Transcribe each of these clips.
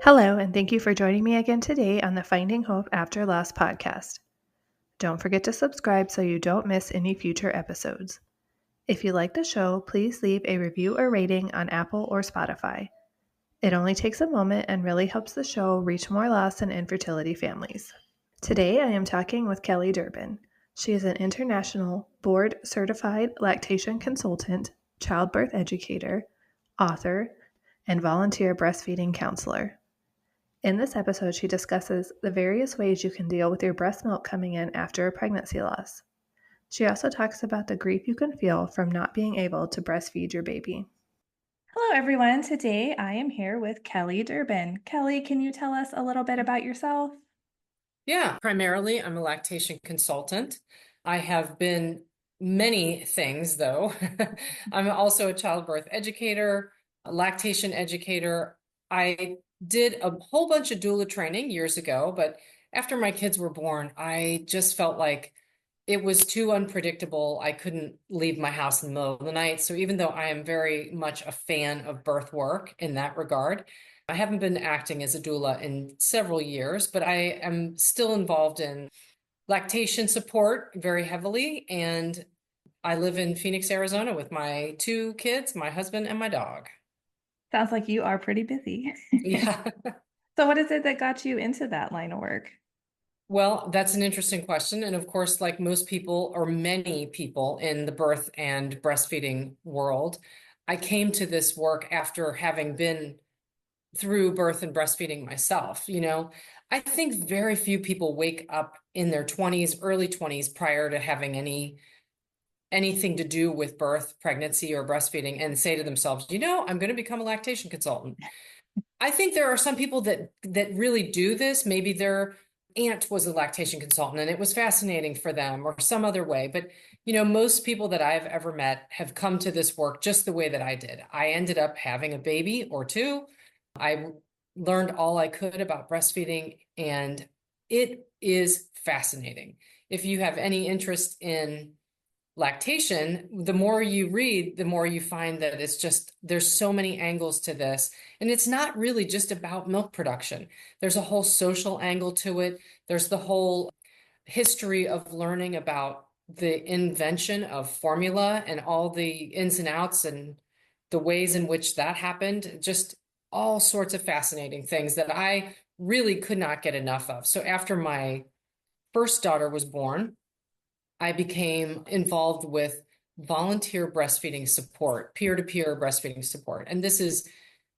Hello, and thank you for joining me again today on the Finding Hope After Loss podcast. Don't forget to subscribe so you don't miss any future episodes. If you like the show, please leave a review or rating on Apple or Spotify. It only takes a moment and really helps the show reach more loss and infertility families. Today, I am talking with Kelly Durbin. She is an international board-certified lactation consultant, childbirth educator, author, and volunteer breastfeeding counselor. In this episode, she discusses the various ways you can deal with your breast milk coming in after a pregnancy loss. She also talks about the grief you can feel from not being able to breastfeed your baby. Hello, everyone. Today I am here with Kelly Durbin. Kelly, can you tell us a little bit about yourself? Yeah, primarily I'm a lactation consultant. I have been many things, though. I'm also a childbirth educator, a lactation educator. I did a whole bunch of doula training years ago, but after my kids were born, I just felt like it was too unpredictable. I couldn't leave my house in the middle of the night. So even though I am very much a fan of birth work in that regard, I haven't been acting as a doula in several years, but I am still involved in lactation support very heavily. And I live in Phoenix, Arizona with my two kids, my husband, and my dog. Sounds like you are pretty busy. Yeah. So, what is it that got you into that line of work? Well, that's an interesting question. And of course, like most people or many people in the birth and breastfeeding world, I came to this work after having been through birth and breastfeeding myself. I think very few people wake up in their 20s, early 20s prior to having anything to do with birth, pregnancy, or breastfeeding and say to themselves, I'm going to become a lactation consultant. I think there are some people that really do this. Maybe their aunt was a lactation consultant and it was fascinating for them or some other way. But most people that I've ever met have come to this work just the way that I did. I ended up having a baby or two. I learned all I could about breastfeeding, and it is fascinating. If you have any interest in lactation, the more you read, the more you find that there's so many angles to this. And it's not really just about milk production. There's a whole social angle to it. There's the whole history of learning about the invention of formula and all the ins and outs and the ways in which that happened. Just all sorts of fascinating things that I really could not get enough of. So after my first daughter was born, I became involved with volunteer breastfeeding support, peer-to-peer breastfeeding support. And this is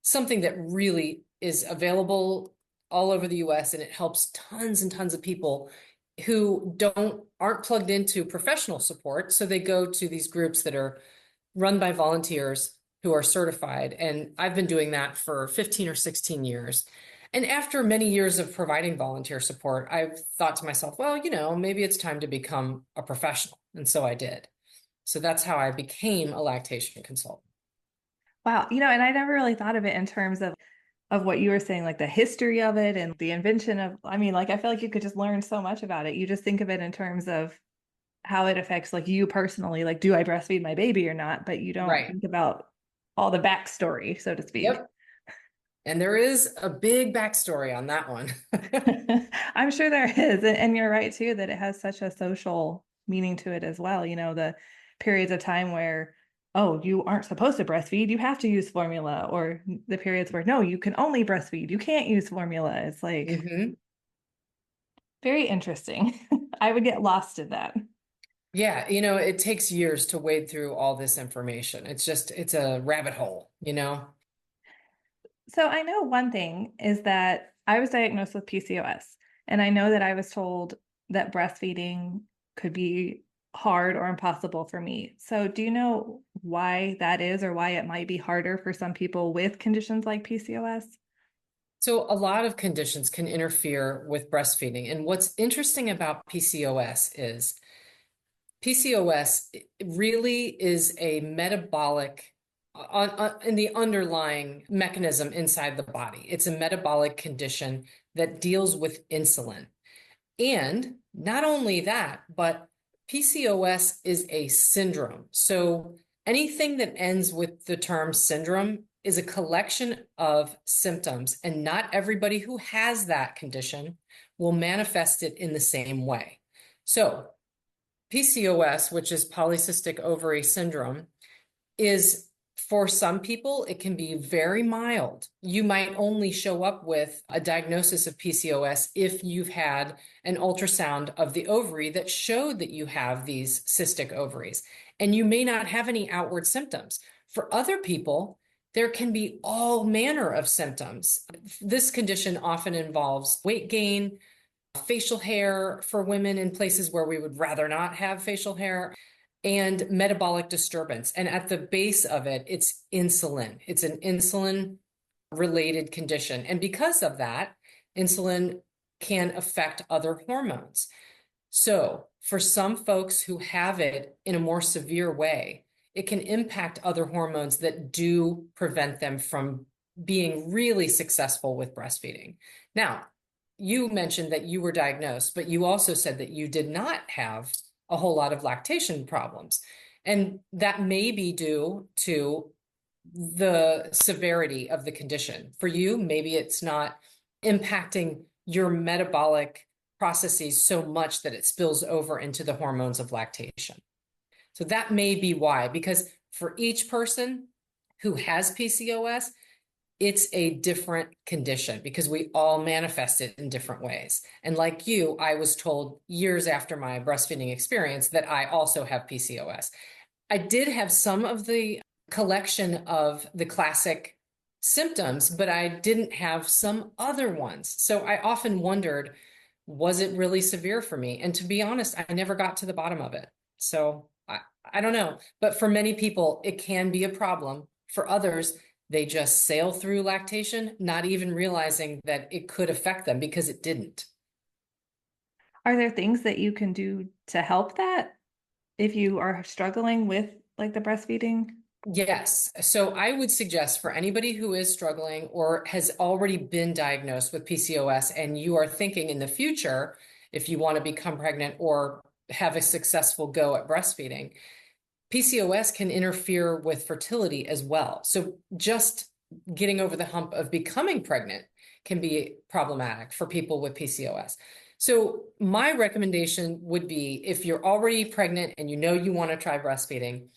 something that really is available all over the US, and it helps tons and tons of people who aren't plugged into professional support. So they go to these groups that are run by volunteers who are certified. And I've been doing that for 15 or 16 years. And after many years of providing volunteer support, I've thought to myself, well, maybe it's time to become a professional. And so I did. So that's how I became a lactation consultant. Wow, and I never really thought of it in terms of what you were saying, like the history of it and the invention of, I feel like you could just learn so much about it. You just think of it in terms of how it affects like you personally, like, do I breastfeed my baby or not? But you don't Right. think about all the backstory, so to speak. Yep. And there is a big backstory on that one. I'm sure there is. And you're right too, that it has such a social meaning to it as well. The periods of time where, oh, you aren't supposed to breastfeed, you have to use formula, or the periods where, no, you can only breastfeed, you can't use formula. It's like very interesting. I would get lost in that. Yeah, it takes years to wade through all this information. It's a rabbit hole. So I know one thing is that I was diagnosed with PCOS, and I know that I was told that breastfeeding could be hard or impossible for me. So do you know why that is, or why it might be harder for some people with conditions like PCOS? So a lot of conditions can interfere with breastfeeding. And what's interesting about PCOS really is a metabolic in the underlying mechanism inside the body. It's a metabolic condition that deals with insulin. And not only that, but PCOS is a syndrome. So anything that ends with the term syndrome is a collection of symptoms, and not everybody who has that condition will manifest it in the same way. So PCOS, which is polycystic ovary syndrome, is, for some people, it can be very mild. You might only show up with a diagnosis of PCOS if you've had an ultrasound of the ovary that showed that you have these cystic ovaries, and you may not have any outward symptoms. For other people, there can be all manner of symptoms. This condition often involves weight gain, facial hair for women in places where we would rather not have facial hair, and metabolic disturbance. And at the base of it, it's insulin. It's an insulin related condition. And because of that, insulin can affect other hormones. So for some folks who have it in a more severe way, it can impact other hormones that do prevent them from being really successful with breastfeeding. Now, you mentioned that you were diagnosed, but you also said that you did not have a whole lot of lactation problems. And that may be due to the severity of the condition. For you, maybe it's not impacting your metabolic processes so much that it spills over into the hormones of lactation. So that may be why, because for each person who has PCOS, it's a different condition because we all manifest it in different ways. And like you, I was told years after my breastfeeding experience that I also have PCOS. I did have some of the collection of the classic symptoms, but I didn't have some other ones. So I often wondered, was it really severe for me? And to be honest, I never got to the bottom of it. So I don't know. But for many people, it can be a problem. For others, they just sail through lactation, not even realizing that it could affect them because it didn't. Are there things that you can do to help that if you are struggling with like the breastfeeding? Yes. So I would suggest for anybody who is struggling or has already been diagnosed with PCOS and you are thinking in the future, if you want to become pregnant or have a successful go at breastfeeding, PCOS can interfere with fertility as well. So just getting over the hump of becoming pregnant can be problematic for people with PCOS. So my recommendation would be, if you're already pregnant and you know you want to try breastfeeding,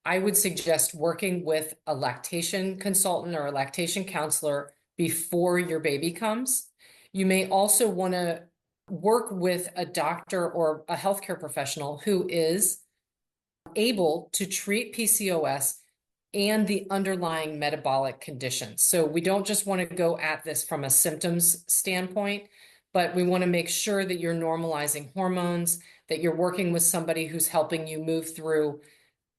I would suggest working with a lactation consultant or a lactation counselor before your baby comes. You may also want to work with a doctor or a healthcare professional who is able to treat PCOS and the underlying metabolic conditions. So we don't just want to go at this from a symptoms standpoint, but we want to make sure that you're normalizing hormones, that you're working with somebody who's helping you move through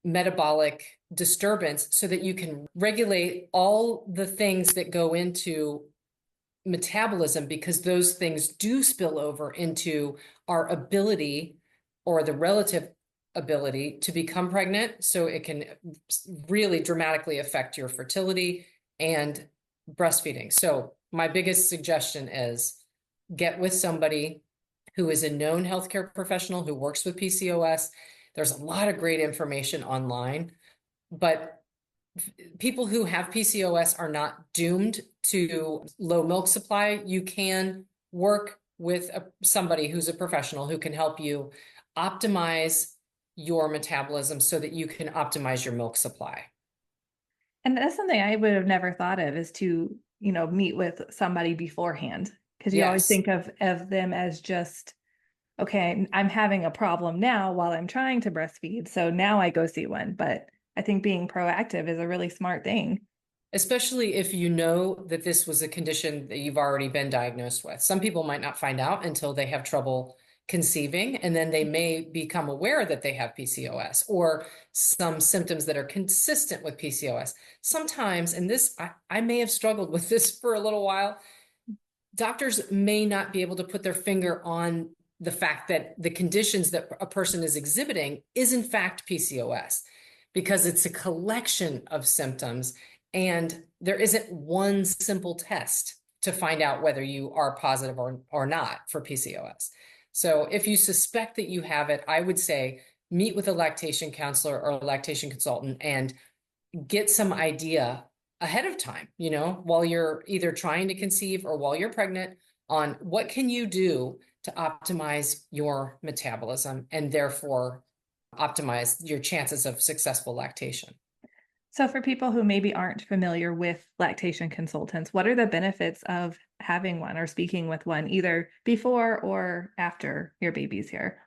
metabolic disturbance so that you can regulate all the things that go into metabolism, because those things do spill over into our ability or the relative ability to become pregnant. So it can really dramatically affect your fertility and breastfeeding. So my biggest suggestion is get with somebody who is a known healthcare professional who works with PCOS. There's a lot of great information online, but people who have PCOS are not doomed to low milk supply. You can work with somebody who's a professional who can help you optimize your metabolism so that you can optimize your milk supply. And that's something I would have never thought of, is to, meet with somebody beforehand. Because you always Yes. think of them as just, okay, I'm having a problem now while I'm trying to breastfeed. So now I go see one. But I think being proactive is a really smart thing. Especially if you know that this was a condition that you've already been diagnosed with. Some people might not find out until they have trouble conceiving, and then they may become aware that they have PCOS or some symptoms that are consistent with PCOS. Sometimes, and this, I may have struggled with this for a little while, doctors may not be able to put their finger on the fact that the conditions that a person is exhibiting is in fact PCOS, because it's a collection of symptoms and there isn't one simple test to find out whether you are positive or not for PCOS. So if you suspect that you have it, I would say meet with a lactation counselor or a lactation consultant and get some idea ahead of time, while you're either trying to conceive or while you're pregnant, on what can you do to optimize your metabolism and therefore optimize your chances of successful lactation. So, for people who maybe aren't familiar with lactation consultants, what are the benefits of having one or speaking with one, either before or after your baby's here?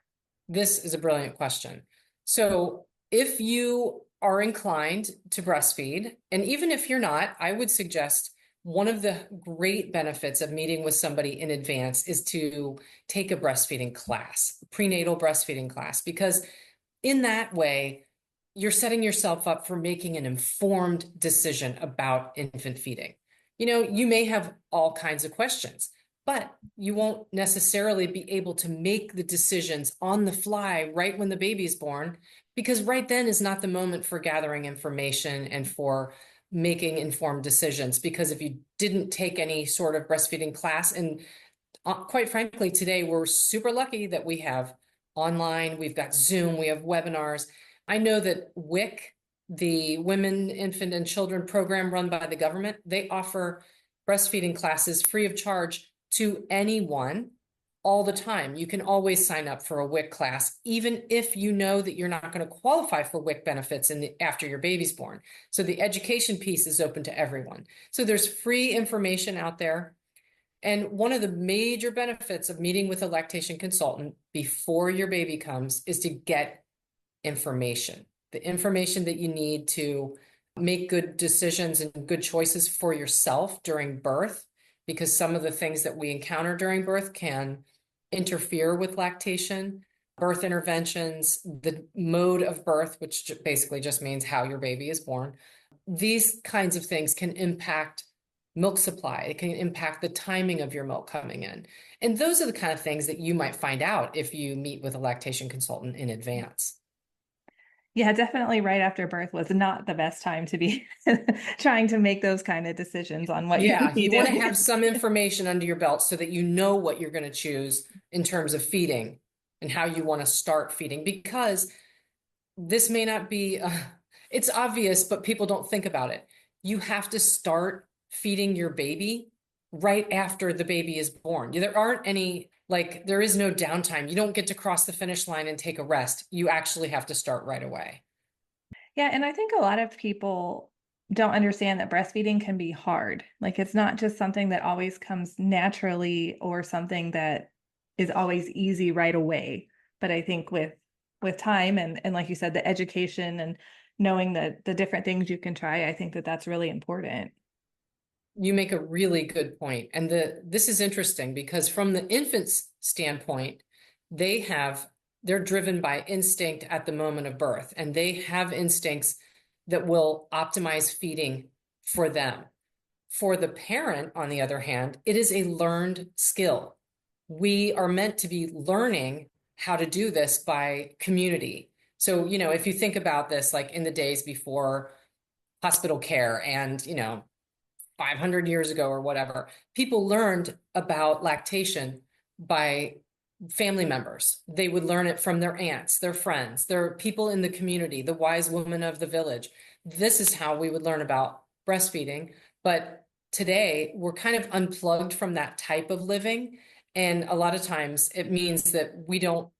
This is a brilliant question. So, if you are inclined to breastfeed, and even if you're not, I would suggest one of the great benefits of meeting with somebody in advance is to take a breastfeeding class, prenatal breastfeeding class, because in that way, you're setting yourself up for making an informed decision about infant feeding. You may have all kinds of questions, but you won't necessarily be able to make the decisions on the fly right when the baby is born, because right then is not the moment for gathering information and for making informed decisions. Because if you didn't take any sort of breastfeeding class, and quite frankly, today we're super lucky that we have online, we've got Zoom, we have webinars. I know that WIC, the Women, Infant, and Children program run by the government, they offer breastfeeding classes free of charge to anyone all the time. You can always sign up for a WIC class, even if you know that you're not going to qualify for WIC benefits after your baby's born. So the education piece is open to everyone. So there's free information out there. And one of the major benefits of meeting with a lactation consultant before your baby comes is to get information, the information that you need to make good decisions and good choices for yourself during birth, because some of the things that we encounter during birth can interfere with lactation. Birth interventions, the mode of birth, which basically just means how your baby is born. These kinds of things can impact milk supply. It can impact the timing of your milk coming in. And those are the kind of things that you might find out if you meet with a lactation consultant in advance. Yeah, definitely right after birth was not the best time to be trying to make those kind of decisions on what you're Yeah, you want to eating. have some information under your belt so that you know what you're going to choose in terms of feeding and how you want to start feeding, because this may not be, it's obvious, but people don't think about it. You have to start feeding your baby right after the baby is born. There aren't any, there is no downtime. You don't get to cross the finish line and take a rest. You actually have to start right away. Yeah, and I think a lot of people don't understand that breastfeeding can be hard. Like it's not just something that always comes naturally or something that is always easy right away. But I think with time and like you said, the education and knowing the different things you can try, I think that that's really important. You make a really good point. And this is interesting because from the infant's standpoint, they're driven by instinct at the moment of birth, and they have instincts that will optimize feeding for them. For the parent, on the other hand, it is a learned skill. We are meant to be learning how to do this by community. So, if you think about this, like in the days before hospital care and, 500 years ago or whatever, people learned about lactation by family members. They would learn it from their aunts, their friends, their people in the community, the wise woman of the village. This is how we would learn about breastfeeding. But today, we're kind of unplugged from that type of living. And a lot of times it means that we don't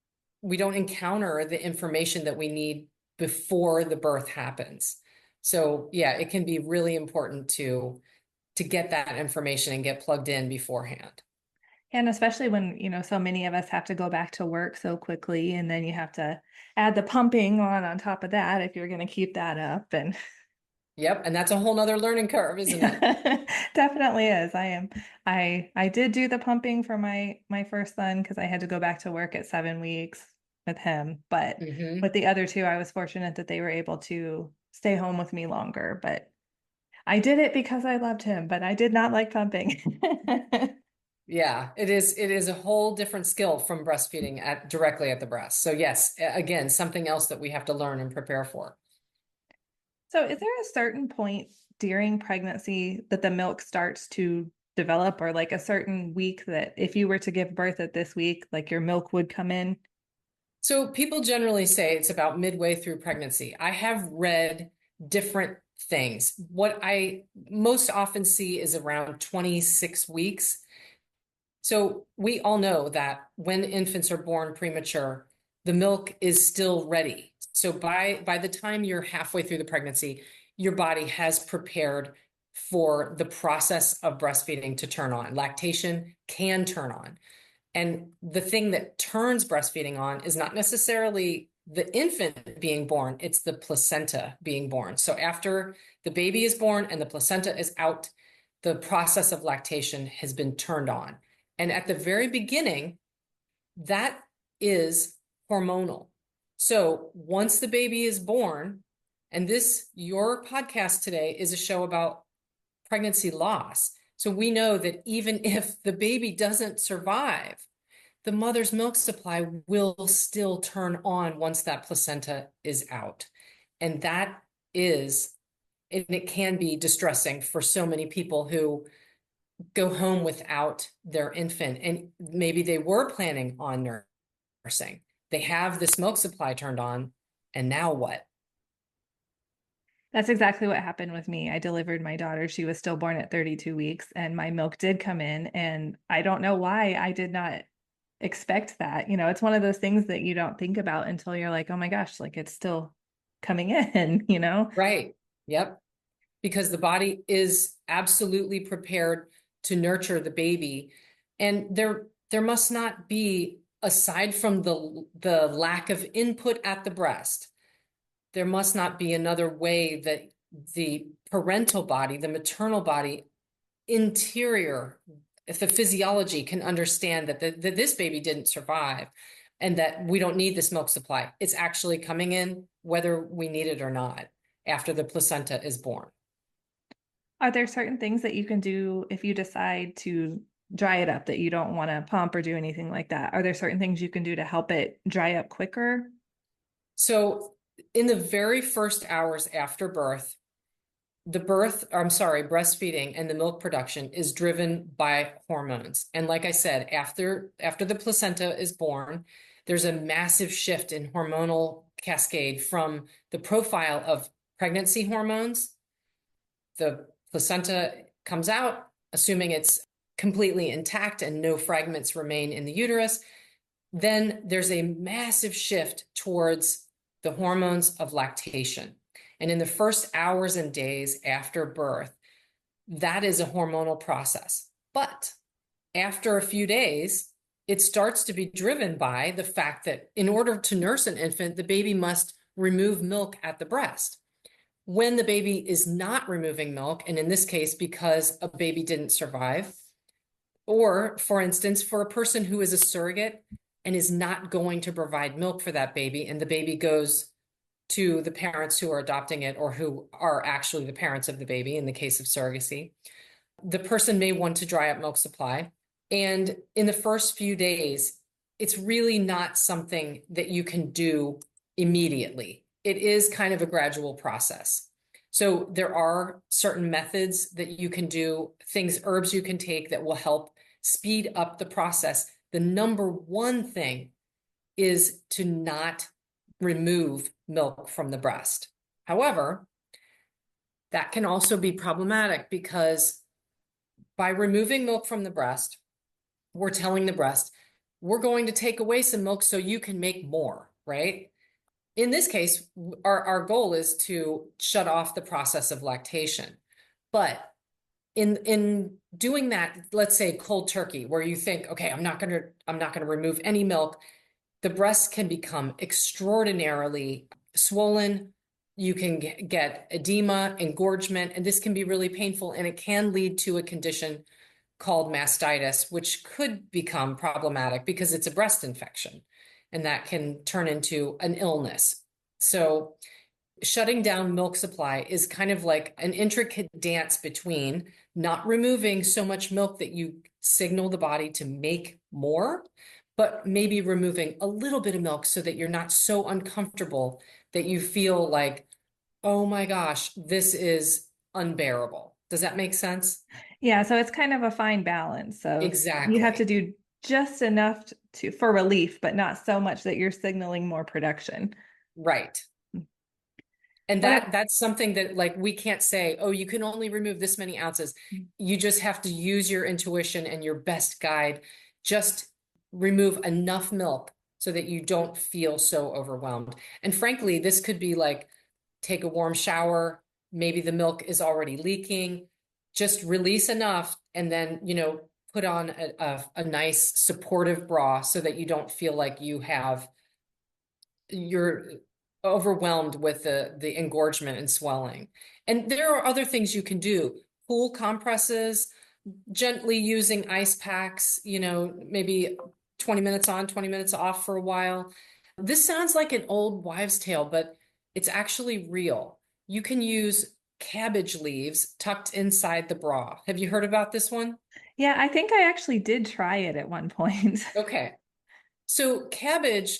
encounter the information that we need before the birth happens. So yeah, it can be really important to get that information and get plugged in beforehand. And especially when, so many of us have to go back to work so quickly, and then you have to add the pumping on top of that if you're going to keep that up. And Yep, and that's a whole nother learning curve, isn't it? definitely is. I did do the pumping for my first son because I had to go back to work at 7 weeks with him. But with the other two, I was fortunate that they were able to stay home with me longer. But I did it because I loved him, but I did not like pumping. Yeah, it is a whole different skill from breastfeeding directly at the breast. So yes, again, something else that we have to learn and prepare for. So is there a certain point during pregnancy that the milk starts to develop, or like a certain week that if you were to give birth at this week, like your milk would come in? So people generally say it's about midway through pregnancy. I have read different things. What I most often see is around 26 weeks. So we all know that when infants are born premature, the milk is still ready. So by the time you're halfway through the pregnancy, your body has prepared for the process of breastfeeding to turn on. Lactation can turn on. And the thing that turns breastfeeding on is not necessarily the infant being born, it's the placenta being born. So after the baby is born and the placenta is out, the process of lactation has been turned on. And at the very beginning, that is hormonal. So once the baby is born, and your podcast today is a show about pregnancy loss. So we know that even if the baby doesn't survive, the mother's milk supply will still turn on once that placenta is out. And it can be distressing for so many people who go home without their infant. And maybe they were planning on nursing. They have this milk supply turned on, and now what? That's exactly what happened with me. I delivered my daughter. She was stillborn at 32 weeks, and my milk did come in. And I don't know why I did not expect that. It's one of those things that you don't think about until you're like, oh my gosh, like it's still coming in. Right. Yep. Because the body is absolutely prepared to nurture the baby. And there must not be, aside from the lack of input at the breast, there must not be another way that the parental body, the maternal body, interior, if the physiology can understand that this baby didn't survive and that we don't need this milk supply. It's actually coming in whether we need it or not after the placenta is born. Are there certain things that you can do if you decide to dry it up, that you don't want to pump or do anything like that? Are there certain things you can do to help it dry up quicker? So in the very first hours after birth, breastfeeding and the milk production is driven by hormones. And like I said, after the placenta is born, there's a massive shift in hormonal cascade from the profile of pregnancy hormones. The placenta comes out, assuming it's completely intact and no fragments remain in the uterus. Then there's a massive shift towards the hormones of lactation. And in the first hours and days after birth, that is a hormonal process. But after a few days, it starts to be driven by the fact that in order to nurse an infant, the baby must remove milk at the breast. When the baby is not removing milk, and in this case, because a baby didn't survive, or for instance, for a person who is a surrogate and is not going to provide milk for that baby, and the baby goes to the parents who are adopting it or who are actually the parents of the baby in the case of surrogacy, the person may want to dry up milk supply. And in the first few days, it's really not something that you can do immediately. It is kind of a gradual process. So there are certain methods that you can do, herbs you can take that will help speed up the process. The number one thing is to not remove milk from the breast. However, that can also be problematic because by removing milk from the breast, we're telling the breast, we're going to take away some milk so you can make more, right? In this case, our goal is to shut off the process of lactation. But in doing that, let's say cold turkey, where you think, okay, I'm not gonna remove any milk, the breast can become extraordinarily swollen. You can get edema, engorgement, and this can be really painful, and it can lead to a condition called mastitis, which could become problematic because it's a breast infection, and that can turn into an illness. So shutting down milk supply is kind of like an intricate dance between not removing so much milk that you signal the body to make more, but maybe removing a little bit of milk so that you're not so uncomfortable that you feel like, oh my gosh, this is unbearable. Does that make sense? Yeah, so it's kind of a fine balance. So you have to Exactly. do just enough for relief, but not so much that you're signaling more production. Right. And What? that's something that like we can't say, oh, you can only remove this many ounces. You just have to use your intuition and your best guide. Just remove enough milk so that you don't feel so overwhelmed. And frankly, this could be like take a warm shower, maybe the milk is already leaking, just release enough and then, put on a nice supportive bra so that you don't feel like you're overwhelmed with the engorgement and swelling. And there are other things you can do. Cool compresses, gently using ice packs, maybe 20 minutes on, 20 minutes off for a while. This sounds like an old wives' tale, but it's actually real. You can use cabbage leaves tucked inside the bra. Have you heard about this one? Yeah, I think I actually did try it at one point. Okay. So cabbage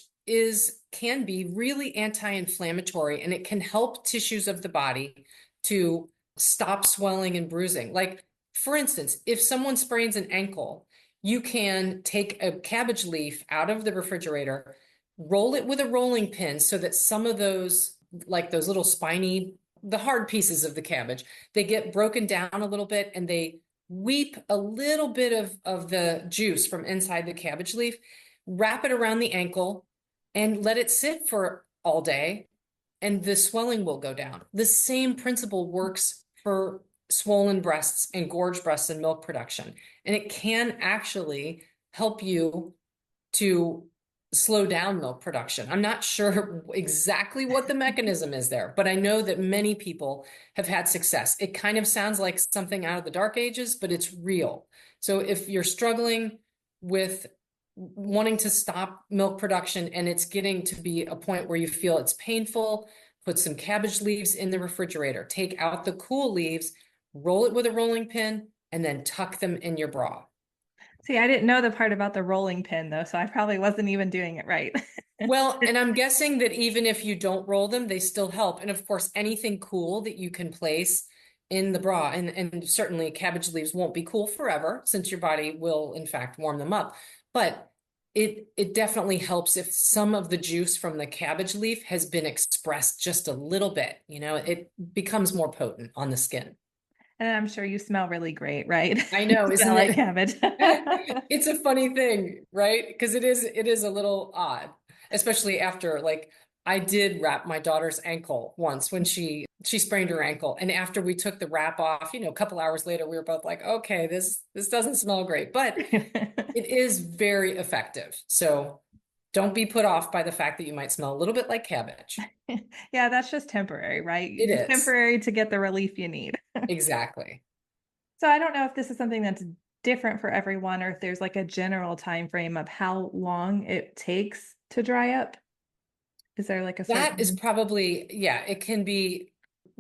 can be really anti-inflammatory and it can help tissues of the body to stop swelling and bruising. Like, for instance, if someone sprains an ankle, you can take a cabbage leaf out of the refrigerator, roll it with a rolling pin so that some of those, like those little spiny, the hard pieces of the cabbage, they get broken down a little bit and they weep a little bit of the juice from inside the cabbage leaf, wrap it around the ankle, and let it sit for all day, and the swelling will go down. The same principle works for swollen breasts and gorge breasts and milk production. And it can actually help you to slow down milk production. I'm not sure exactly what the mechanism is there, but I know that many people have had success. It kind of sounds like something out of the dark ages, but it's real. So if you're struggling with wanting to stop milk production and it's getting to be a point where you feel it's painful, put some cabbage leaves in the refrigerator, take out the cool leaves, roll it with a rolling pin, and then tuck them in your bra. See, I didn't know the part about the rolling pin though, so I probably wasn't even doing it right. Well, and I'm guessing that even if you don't roll them, they still help. And of course, anything cool that you can place in the bra, and certainly cabbage leaves won't be cool forever since your body will in fact warm them up. But it definitely helps if some of the juice from the cabbage leaf has been expressed just a little bit, it becomes more potent on the skin. And I'm sure you smell really great, right? I You know, smell isn't like it? cabbage. It's a funny thing, right? Because it is a little odd, especially after like I did wrap my daughter's ankle once when she sprained her ankle. And after we took the wrap off, a couple hours later, we were both like, okay, this doesn't smell great, but it is very effective. So don't be put off by the fact that you might smell a little bit like cabbage. Yeah, that's just temporary, right? It Just is. temporary to get the relief you need. Exactly. So I don't know if this is something that's different for everyone or if there's like a general time frame of how long it takes to dry up. Is there like a That is certain? probably, yeah, it can be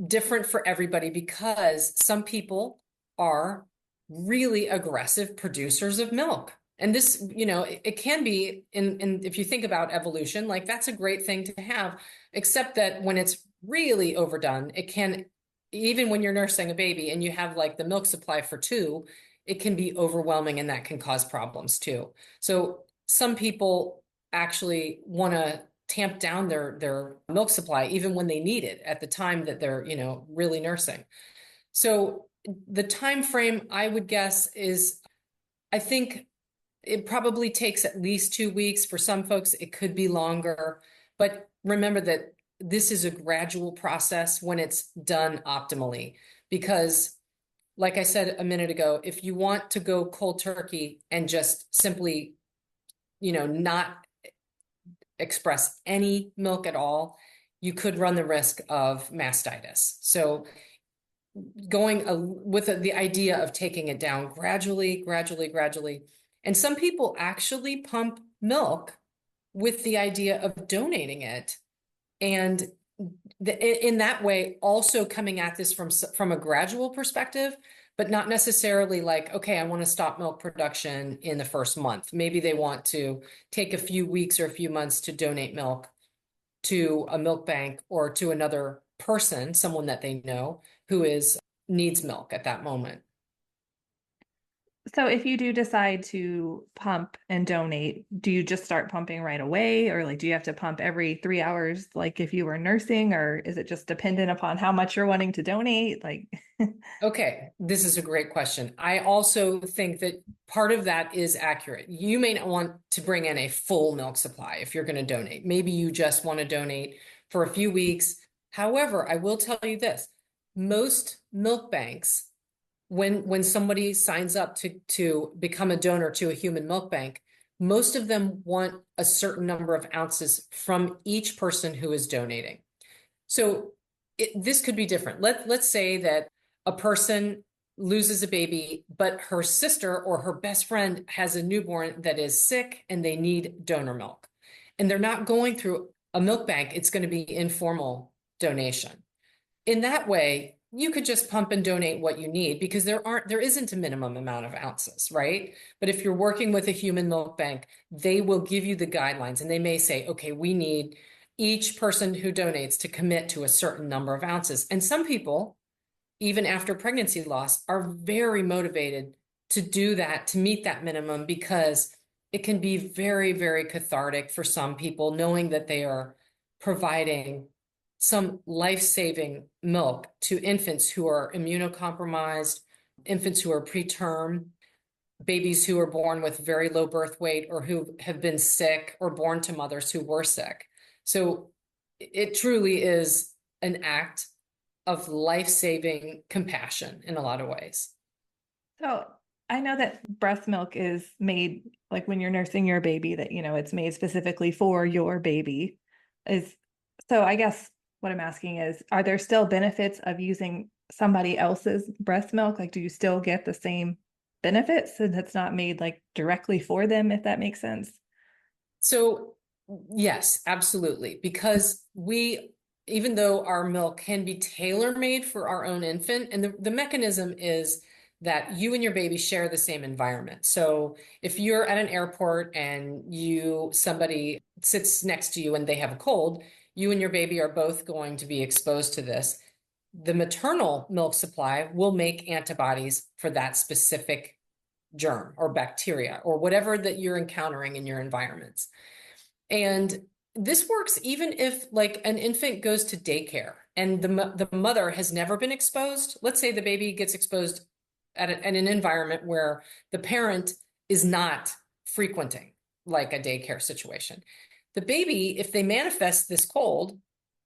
different for everybody because some people are really aggressive producers of milk. And this, it can be in if you think about evolution, like that's a great thing to have, except that when it's really overdone, it can, even when you're nursing a baby and you have like the milk supply for two, it can be overwhelming and that can cause problems too. So some people actually want to tamp down their milk supply even when they need it at the time that they're really nursing. So the time frame I would guess is, I think it probably takes at least 2 weeks. For some folks it could be longer, but remember that this is a gradual process when it's done optimally, because like I said a minute ago, if you want to go cold turkey and just simply not express any milk at all, you could run the risk of mastitis. So going with the idea of taking it down gradually, gradually, gradually. And some people actually pump milk with the idea of donating it. And in that way, also coming at this from a gradual perspective, but not necessarily like, okay, I want to stop milk production in the first month. Maybe they want to take a few weeks or a few months to donate milk to a milk bank or to another person, someone that they know who is needs milk at that moment. So if you do decide to pump and donate, do you just start pumping right away, or like do you have to pump every 3 hours like if you were nursing, or is it just dependent upon how much you're wanting to donate? Like Okay, this is a great question. I also think that part of that is accurate. You may not want to bring in a full milk supply if you're going to donate. Maybe you just want to donate for a few weeks. However, I will tell you this, most milk banks, when somebody signs up to become a donor to a human milk bank, most of them want a certain number of ounces from each person who is donating. So this could be different. Let's say that a person loses a baby, but her sister or her best friend has a newborn that is sick and they need donor milk. And they're not going through a milk bank, it's going to be informal donation. In that way, you could just pump and donate what you need because there isn't a minimum amount of ounces, right? But if you're working with a human milk bank, they will give you the guidelines and they may say, okay, we need each person who donates to commit to a certain number of ounces. And some people, even after pregnancy loss, are very motivated to do that, to meet that minimum, because it can be very, very cathartic for some people knowing that they are providing some life-saving milk to infants who are immunocompromised, infants who are preterm, babies who are born with very low birth weight or who have been sick or born to mothers who were sick. So it truly is an act of life-saving compassion in a lot of ways. so I know that breast milk is made like when you're nursing your baby, that it's made specifically for your baby. Is so I guess what I'm asking is, are there still benefits of using somebody else's breast milk? Like, do you still get the same benefits since it's not made like directly for them, if that makes sense? So yes, absolutely. Because even though our milk can be tailor-made for our own infant, and the mechanism is that you and your baby share the same environment. So if you're at an airport and somebody sits next to you and they have a cold, you and your baby are both going to be exposed to this. The maternal milk supply will make antibodies for that specific germ or bacteria or whatever that you're encountering in your environments. And this works even if like an infant goes to daycare and the mother has never been exposed. Let's say the baby gets exposed at an environment where the parent is not frequenting, like a daycare situation. The baby, if they manifest this cold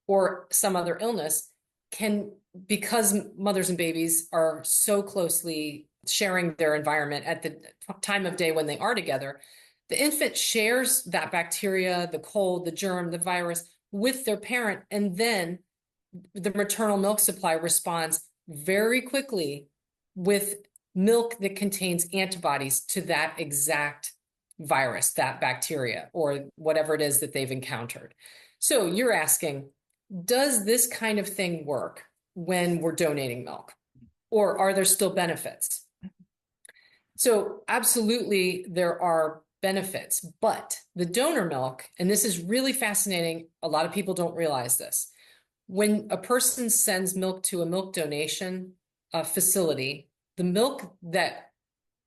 or some other illness, can, because mothers and babies are so closely sharing their environment at the time of day when they are together, the infant shares that bacteria, the cold, the germ, the virus with their parent, and then the maternal milk supply responds very quickly with milk that contains antibodies to that exact virus, that bacteria, or whatever it is that they've encountered. So you're asking, does this kind of thing work when we're donating milk? Or are there still benefits? So absolutely, there are benefits, but the donor milk, and this is really fascinating, a lot of people don't realize this. When a person sends milk to a milk donation facility, the milk that,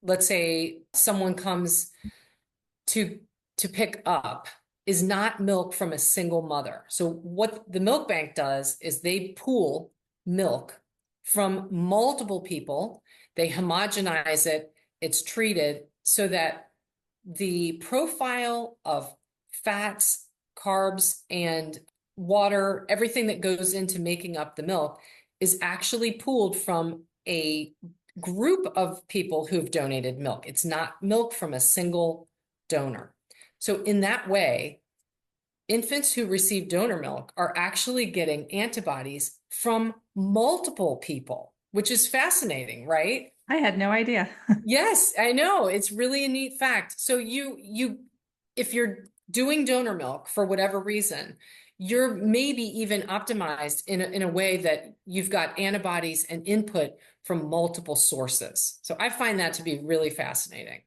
let's say someone comes to pick up, is not milk from a single mother. So what the milk bank does is they pool milk from multiple people, they homogenize it, it's treated so that the profile of fats, carbs, and water, everything that goes into making up the milk, is actually pooled from a group of people who've donated milk. It's not milk from a single donor. So in that way, infants who receive donor milk are actually getting antibodies from multiple people, which is fascinating, right? I had no idea. Yes, I know. It's really a neat fact. So if you're doing donor milk for whatever reason, you're maybe even optimized in a way that you've got antibodies and input from multiple sources. So I find that to be really fascinating.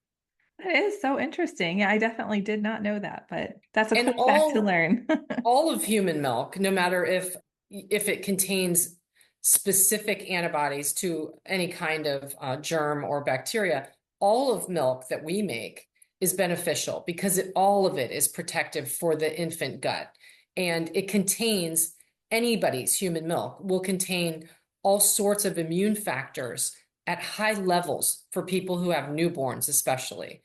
That is so interesting. Yeah, I definitely did not know that, but that's a And cool fact to learn. all of human milk, no matter if it contains specific antibodies to any kind of germ or bacteria, all of milk that we make is beneficial because all of it is protective for the infant gut. And it contains, anybody's human milk will contain all sorts of immune factors at high levels for people who have newborns, especially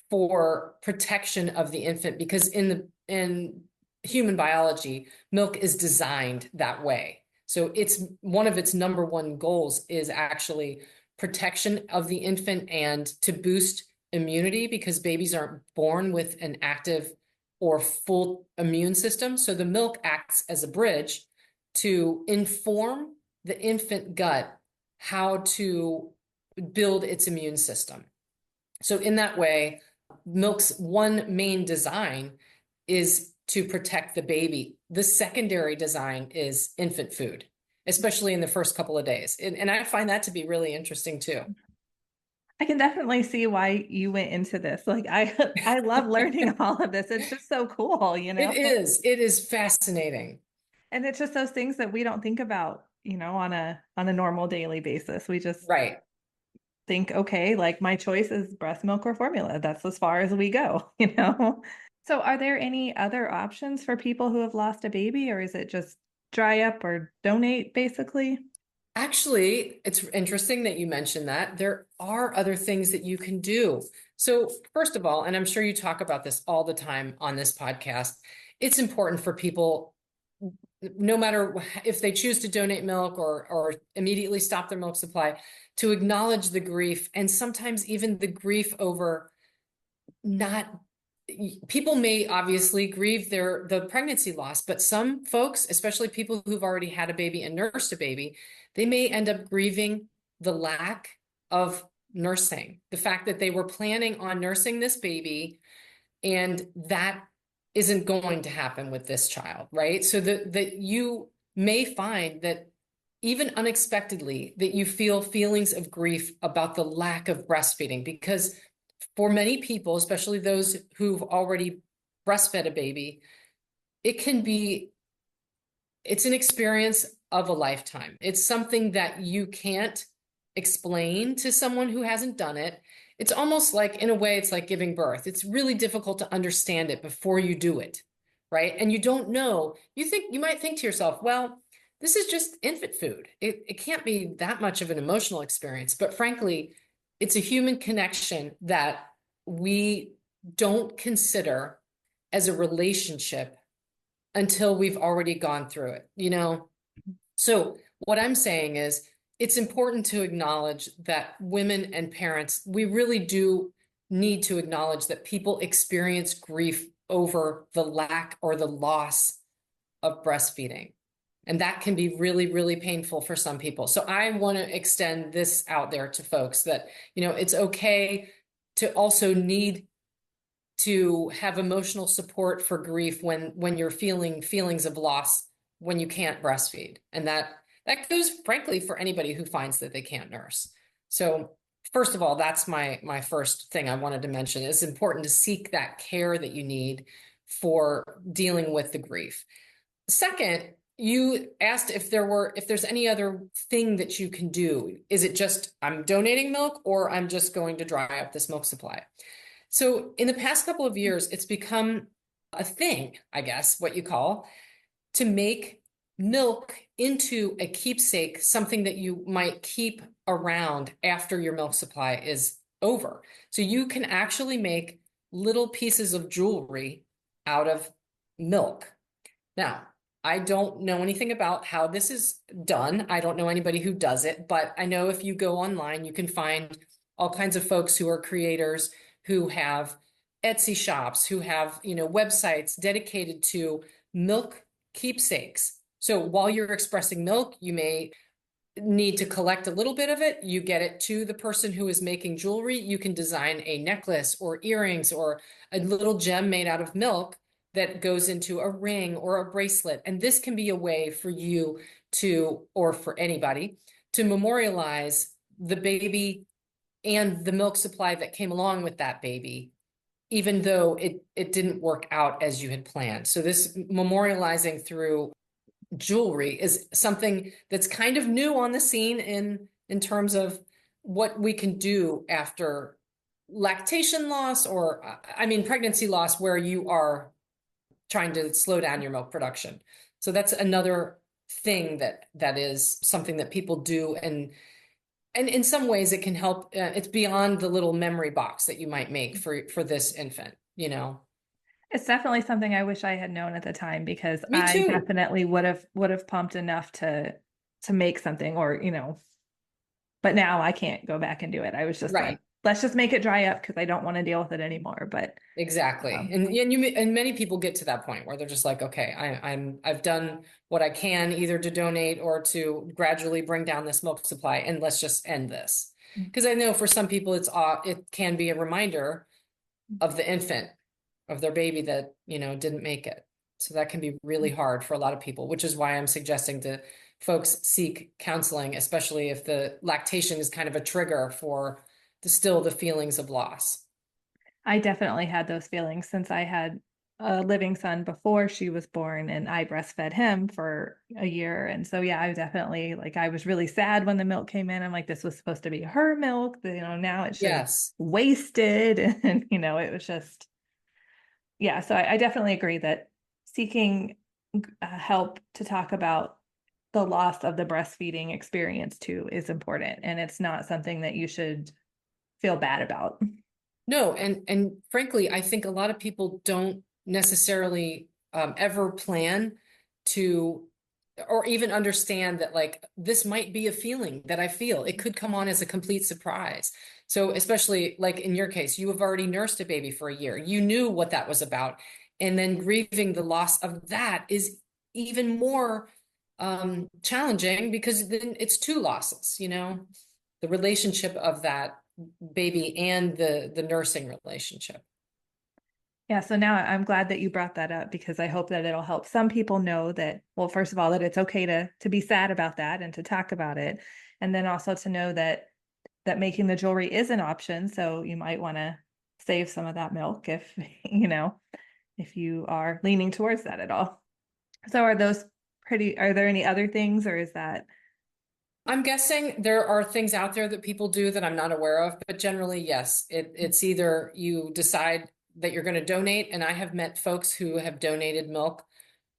for protection of the infant, because in human biology, milk is designed that way. So it's one of its number one goals is actually protection of the infant and to boost immunity, because babies aren't born with an active or full immune system. So the milk acts as a bridge to inform the infant gut how to build its immune system. So in that way, milk's one main design is to protect the baby. The secondary design is infant food, especially in the first couple of days. And I find that to be really interesting too. I can definitely see why you went into this. Like I love learning all of this. It's just so cool, you know? It is fascinating. And it's just those things that we don't think about, on a normal daily basis. We just Right. think, okay, like my choice is breast milk or formula. That's as far as we go, you know? So are there any other options for people who have lost a baby, or is it just dry up or donate basically? Actually, it's interesting that you mentioned that. There are other things that you can do. So, first of all, and I'm sure you talk about this all the time on this podcast, it's important for people, no matter if they choose to donate milk or immediately stop their milk supply, to acknowledge the grief and sometimes even the grief over not people may obviously grieve the pregnancy loss, but some folks, especially people who've already had a baby and nursed a baby, they may end up grieving the lack of nursing, the fact that they were planning on nursing this baby and that isn't going to happen with this child, right? So that you may find that even unexpectedly that you feel feelings of grief about the lack of breastfeeding, because for many people, especially those who've already breastfed a baby, it's an experience of a lifetime. It's something that you can't explain to someone who hasn't done it. It's almost like, in a way, it's like giving birth. It's really difficult to understand it before you do it, right? And you don't know. You might think to yourself, well, this is just infant food. It can't be that much of an emotional experience. But frankly, it's a human connection that we don't consider as a relationship until we've already gone through it, you know? So what I'm saying is it's important to acknowledge that women and parents, we really do need to acknowledge that people experience grief over the lack or the loss of breastfeeding. And that can be really, really painful for some people. So I want to extend this out there to folks that, it's okay to also need to have emotional support for grief when you're feeling feelings of loss when you can't breastfeed. And that goes frankly for anybody who finds that they can't nurse. So first of all, that's my first thing I wanted to mention. It's important to seek that care that you need for dealing with the grief. Second, you asked if there's any other thing that you can do. Is it just I'm donating milk or I'm just going to dry up this milk supply? So in the past couple of years, it's become a thing, I guess, what you call, to make milk into a keepsake, something that you might keep around after your milk supply is over. So you can actually make little pieces of jewelry out of milk. Now, I don't know anything about how this is done. I don't know anybody who does it, but I know if you go online, you can find all kinds of folks who are creators who have Etsy shops, who have, websites dedicated to milk keepsakes. So while you're expressing milk, you may need to collect a little bit of it. You get it to the person who is making jewelry. You can design a necklace or earrings or a little gem made out of milk that goes into a ring or a bracelet. And this can be a way for you to, or for anybody, to memorialize the baby and the milk supply that came along with that baby, even though it didn't work out as you had planned. So this memorializing through jewelry is something that's kind of new on the scene in terms of what we can do after lactation loss or, I mean, pregnancy loss where you are trying to slow down your milk production. So that's another thing that is something that people do, and in some ways it can help. It's beyond the little memory box that you might make for this infant, you know. It's definitely something I wish I had known at the time because Me I too. definitely would have pumped enough to make something or, but now I can't go back and do it. I was just like, Right. let's just make it dry up because I don't want to deal with it anymore. But Exactly. um, And many people get to that point where they're just like, okay, I've done what I can either to donate or to gradually bring down this milk supply, and let's just end this. Because I know for some people it can be a reminder of the infant, of their baby that, didn't make it. So that can be really hard for a lot of people, which is why I'm suggesting to folks seek counseling, especially if the lactation is kind of a trigger for the feelings of loss. I definitely had those feelings since I had a living son before she was born and I breastfed him for a year. And so, yeah, I definitely like, I was really sad when the milk came in. I'm like, this was supposed to be her milk, now it's just Yes. wasted. And, it was just, yeah. So I definitely agree that seeking help to talk about the loss of the breastfeeding experience too is important. And it's not something that you should feel bad about. No, and frankly, I think a lot of people don't necessarily ever plan to or even understand that like this might be a feeling that I feel. It could come on as a complete surprise. So especially like in your case, you have already nursed a baby for a year. You knew what that was about. And then grieving the loss of that is even more challenging because then it's two losses, the relationship of that baby and the nursing relationship. Yeah, so now I'm glad that you brought that up because I hope that it'll help some people know that, well, first of all, that it's okay to be sad about that and to talk about it. And then also to know that making the jewelry is an option. So you might want to save some of that milk if, if you are leaning towards that at all. So are there any other things or is that I'm guessing there are things out there that people do that I'm not aware of, but generally, yes, it's either you decide that you're going to donate, and I have met folks who have donated milk,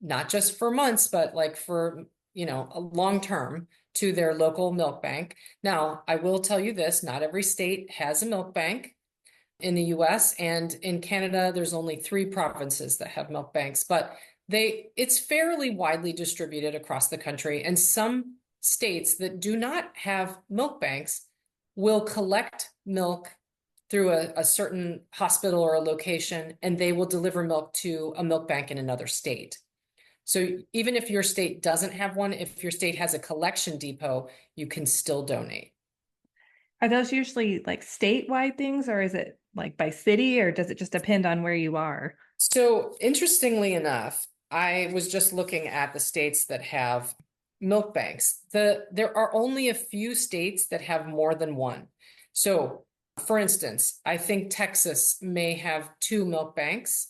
not just for months, but like for, a long term to their local milk bank. Now, I will tell you this, not every state has a milk bank in the US, and in Canada, there's only 3 provinces that have milk banks, but it's fairly widely distributed across the country. And some states that do not have milk banks will collect milk through a certain hospital or a location, and they will deliver milk to a milk bank in another state. So even if your state doesn't have one, if your state has a collection depot, you can still donate. are those usually like statewide things or is it like by city or does it just depend on where you are? So interestingly enough, I was just looking at the states that have milk banks. There are only a few states that have more than one. So, for instance, I think Texas may have 2 milk banks.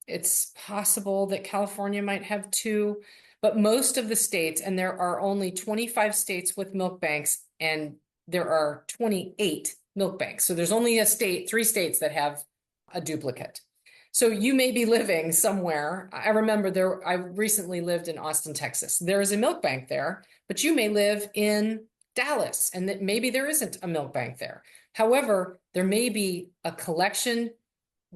It's possible that California might have 2, but most of the states, and there are only 25 states with milk banks, and there are 28 milk banks. So there's only 3 states that have a duplicate. So you may be living somewhere. I remember I recently lived in Austin, Texas. There is a milk bank there, but you may live in Dallas and that maybe there isn't a milk bank there. However, there may be a collection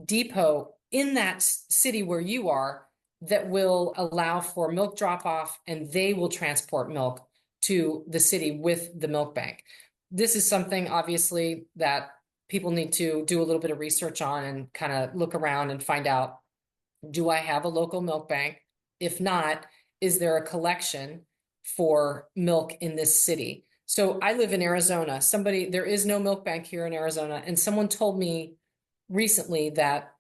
depot in that city where you are that will allow for milk drop off, and they will transport milk to the city with the milk bank. This is something obviously that people need to do a little bit of research on and kind of look around and find out, do I have a local milk bank? If not, is there a collection for milk in this city? So I live in Arizona. There is no milk bank here in Arizona, and someone told me recently that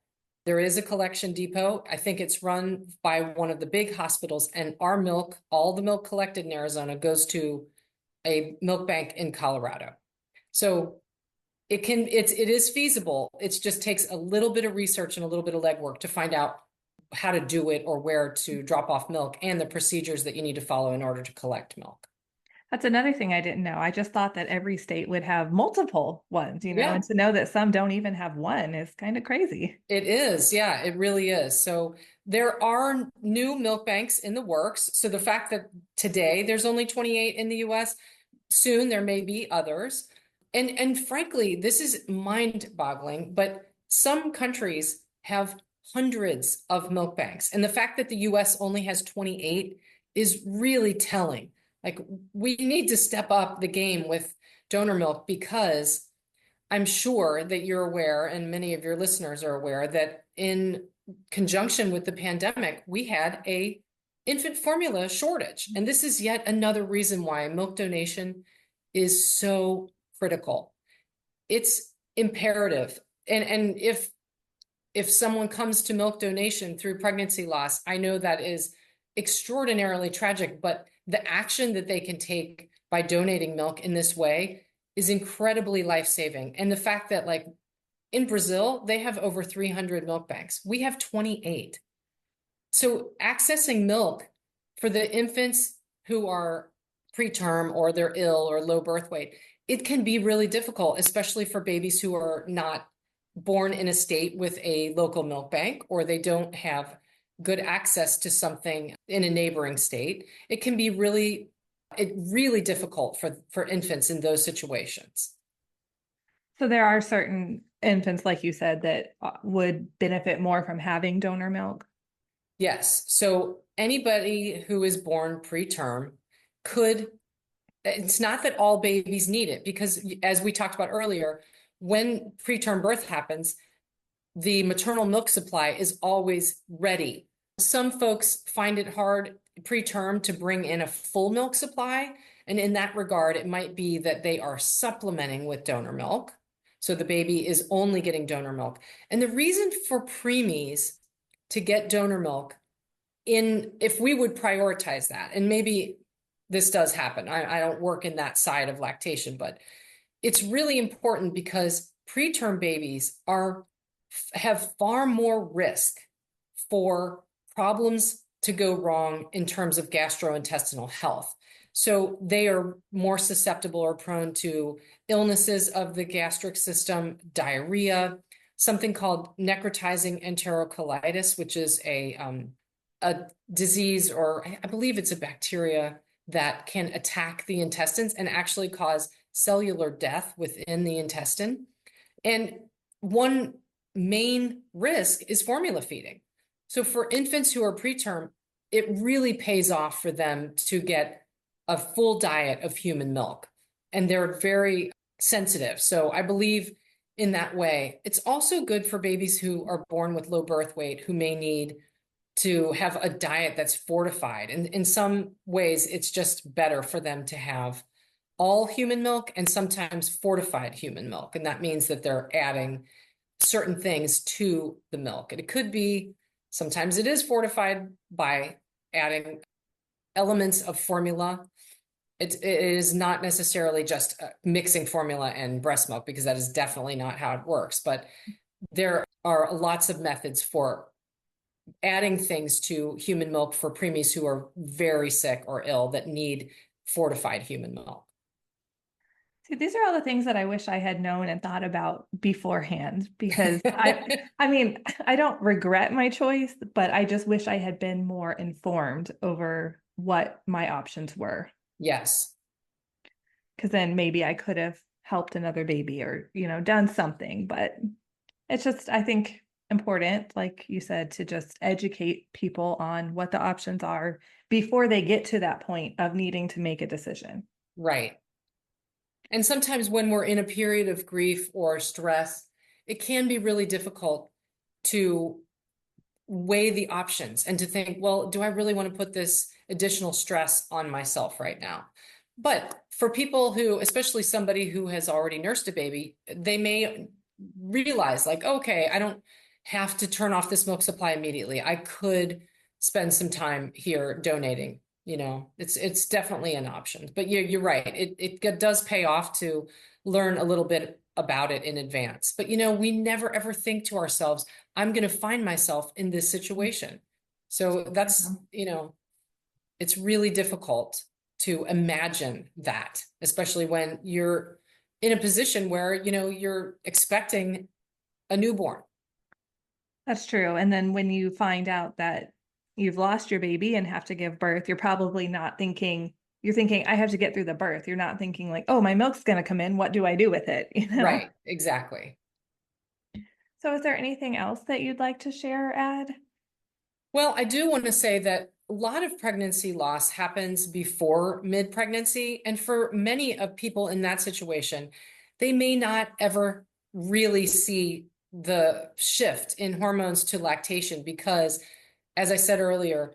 there is a collection depot. I think it's run by one of the big hospitals, and our milk, all the milk collected in Arizona, goes to a milk bank in Colorado. So it is feasible. It just takes a little bit of research and a little bit of legwork to find out how to do it or where to drop off milk and the procedures that you need to follow in order to collect milk. That's another thing I didn't know. I just thought that every state would have multiple ones, and Yeah, to know that some don't even have one is kind of crazy. it is. Yeah, it really is. So there are new milk banks in the works. So the fact that today there's only 28 in the US, soon there may be others. And frankly, this is mind-boggling, but some countries have hundreds of milk banks. And the fact that the US only has 28 is really telling. Like, we need to step up the game with donor milk, because I'm sure that you're aware, and many of your listeners are aware, that in conjunction with the pandemic, we had a infant formula shortage. And this is yet another reason why milk donation is so critical. It's imperative. And if someone comes to milk donation through pregnancy loss, I know that is extraordinarily tragic, but the action that they can take by donating milk in this way is incredibly life-saving. And the fact that, like, in Brazil, they have over 300 milk banks. We have 28. So accessing milk for the infants who are preterm or they're ill or low birth weight, it can be really difficult, especially for babies who are not born in a state with a local milk bank, or they don't have good access to something in a neighboring state. It can be really difficult for infants in those situations. So there are certain infants, like you said, that would benefit more from having donor milk. Yes. So anybody who is born preterm could, it's not that all babies need it, because as we talked about earlier, when preterm birth happens, the maternal milk supply is always ready. Some folks find it hard preterm to bring in a full milk supply. And in that regard, it might be that they are supplementing with donor milk. So the baby is only getting donor milk. And the reason for preemies to get donor milk, if we would prioritize that, and maybe this does happen. I don't work in that side of lactation, but it's really important because preterm babies have far more risk for problems to go wrong in terms of gastrointestinal health. So they are more susceptible or prone to illnesses of the gastric system, diarrhea, something called necrotizing enterocolitis, which is a disease, or I believe it's a bacteria that can attack the intestines and actually cause cellular death within the intestine. And one main risk is formula feeding. So for infants who are preterm, it really pays off for them to get a full diet of human milk. And they're very sensitive. So I believe in that way. It's also good for babies who are born with low birth weight, who may need to have a diet that's fortified. And in some ways, it's just better for them to have all human milk and sometimes fortified human milk. And that means that they're adding certain things to the milk. And it could be, sometimes it is fortified by adding elements of formula. It is not necessarily just mixing formula and breast milk, because that is definitely not how it works. But there are lots of methods for adding things to human milk for preemies who are very sick or ill that need fortified human milk. See, these are all the things that I wish I had known and thought about beforehand, because I mean, I don't regret my choice, but I just wish I had been more informed over what my options were. Yes. Because then maybe I could have helped another baby or, done something. But it's just, I think, important, like you said, to just educate people on what the options are before they get to that point of needing to make a decision. Right. And sometimes when we're in a period of grief or stress, it can be really difficult to weigh the options and to think, well, do I really want to put this additional stress on myself right now? But for people who, especially somebody who has already nursed a baby, they may realize, like, okay, I don't have to turn off this milk supply immediately. I could spend some time here donating. It's definitely an option. But you're right. It does pay off to learn a little bit about it in advance. But we never ever think to ourselves, I'm going to find myself in this situation. So that's, it's really difficult. to imagine that, especially when you're in a position where, you're expecting a newborn. That's true. And then when you find out that you've lost your baby and have to give birth, you're probably not thinking, you're thinking, I have to get through the birth. You're not thinking like, oh, my milk's going to come in. What do I do with it? Right, exactly. So is there anything else that you'd like to share or add? Well, I do want to say that a lot of pregnancy loss happens before mid-pregnancy. And for many of people in that situation, they may not ever really see the shift in hormones to lactation because, as I said earlier,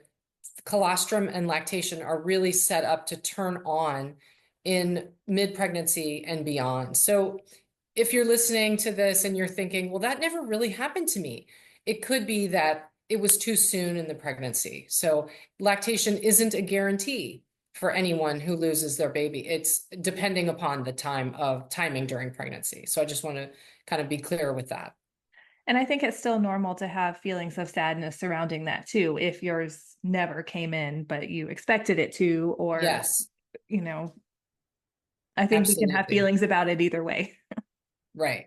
colostrum and lactation are really set up to turn on in mid-pregnancy and beyond. So if you're listening to this and you're thinking, well, that never really happened to me, it could be that it was too soon in the pregnancy. So lactation isn't a guarantee for anyone who loses their baby. It's depending upon the timing during pregnancy. So I just want to kind of be clear with that. And I think it's still normal to have feelings of sadness surrounding that too, if yours never came in, but you expected it to, or, Yes, you know, I think we can have absolutely. feelings about it either way. Right.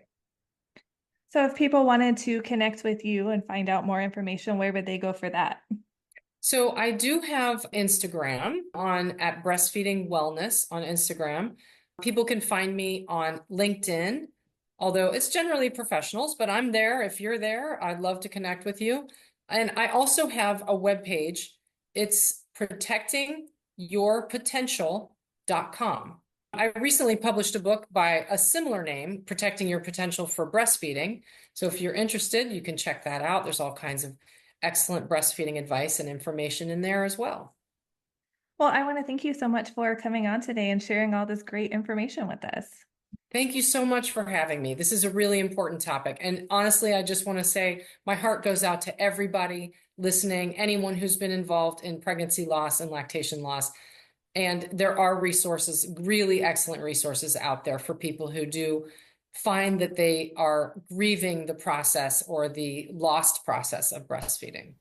So if people wanted to connect with you and find out more information, where would they go for that? So I do have Instagram on at Breastfeeding Wellness on Instagram. People can find me on LinkedIn, although it's generally professionals, but I'm there. If you're there, I'd love to connect with you. And I also have a webpage. It's protectingyourpotential.com. I recently published a book by a similar name, Protecting Your Potential for Breastfeeding. So if you're interested, you can check that out. There's all kinds of excellent breastfeeding advice and information in there as well. Well, I want to thank you so much for coming on today and sharing all this great information with us. Thank you so much for having me. This is a really important topic. And honestly, I just want to say my heart goes out to everybody listening, anyone who's been involved in pregnancy loss and lactation loss. And there are resources, really excellent resources out there for people who do find that they are grieving the process or the lost process of breastfeeding.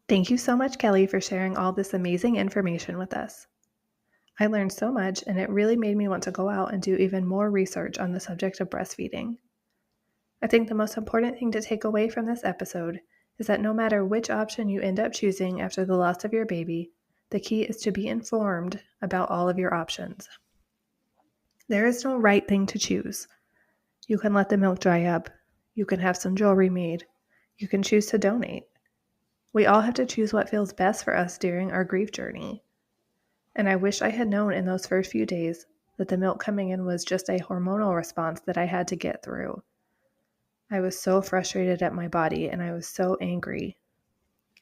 Thank you so much, Kelly, for sharing all this amazing information with us. I learned so much, and it really made me want to go out and do even more research on the subject of breastfeeding. I think the most important thing to take away from this episode is that no matter which option you end up choosing after the loss of your baby, the key is to be informed about all of your options. There is no right thing to choose. You can let the milk dry up. You can have some jewelry made. You can choose to donate. We all have to choose what feels best for us during our grief journey. And I wish I had known in those first few days that the milk coming in was just a hormonal response that I had to get through. I was so frustrated at my body, and I was so angry.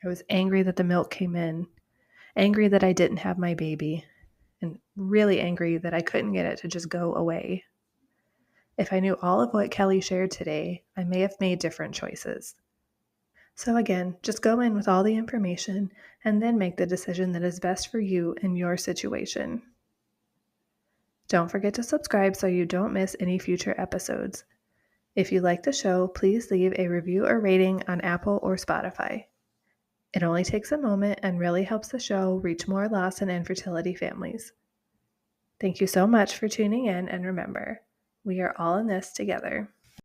I was angry that the milk came in, angry that I didn't have my baby, and really angry that I couldn't get it to just go away. If I knew all of what Kelly shared today, I may have made different choices. So again, just go in with all the information and then make the decision that is best for you and your situation. Don't forget to subscribe so you don't miss any future episodes. If you like the show, please leave a review or rating on Apple or Spotify. It only takes a moment and really helps the show reach more loss and infertility families. Thank you so much for tuning in, and remember, we are all in this together.